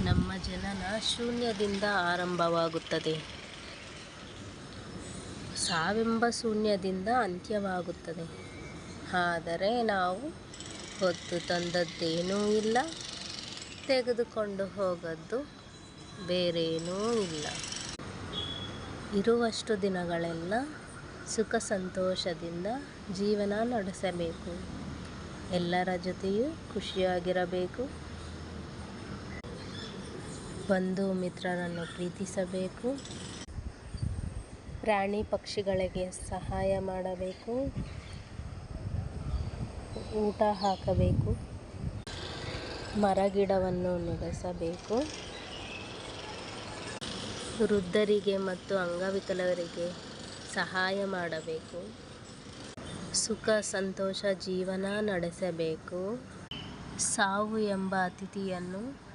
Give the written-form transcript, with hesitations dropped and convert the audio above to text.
ನಮ್ಮ ಜನನ ಶೂನ್ಯದಿಂದ ಆರಂಭವಾಗುತ್ತದೆ, ಸಾವೆಂಬ ಶೂನ್ಯದಿಂದ ಅಂತ್ಯವಾಗುತ್ತದೆ. ಆದರೆ ನಾವು ಹೊತ್ತು ತಂದದ್ದೇನೂ ಇಲ್ಲ, ತೆಗೆದುಕೊಂಡು ಹೋಗದ್ದು ಬೇರೇನೂ ಇಲ್ಲ. ಇರುವಷ್ಟು ದಿನಗಳೆಲ್ಲ ಸುಖ ಸಂತೋಷದಿಂದ ಜೀವನ ನಡೆಸಬೇಕು. ಎಲ್ಲರ ಜೊತೆಯೂ ಖುಷಿಯಾಗಿರಬೇಕು. ಬಂಧು ಮಿತ್ರರನ್ನು ಪ್ರೀತಿಸಬೇಕು. ಪ್ರಾಣಿ ಪಕ್ಷಿಗಳಿಗೆ ಸಹಾಯ ಮಾಡಬೇಕು. ಊಟ ಹಾಕಬೇಕು. ಮರಗಿಡವನ್ನು ನೆಡೆಸಬೇಕು. ವೃದ್ಧರಿಗೆ ಮತ್ತು ಅಂಗವಿಕಲರಿಗೆ ಸಹಾಯ ಮಾಡಬೇಕು. ಸುಖ ಸಂತೋಷ ಜೀವನ ನಡೆಸಬೇಕು. ಸಾವು ಎಂಬ ಅತಿಥಿಯನ್ನು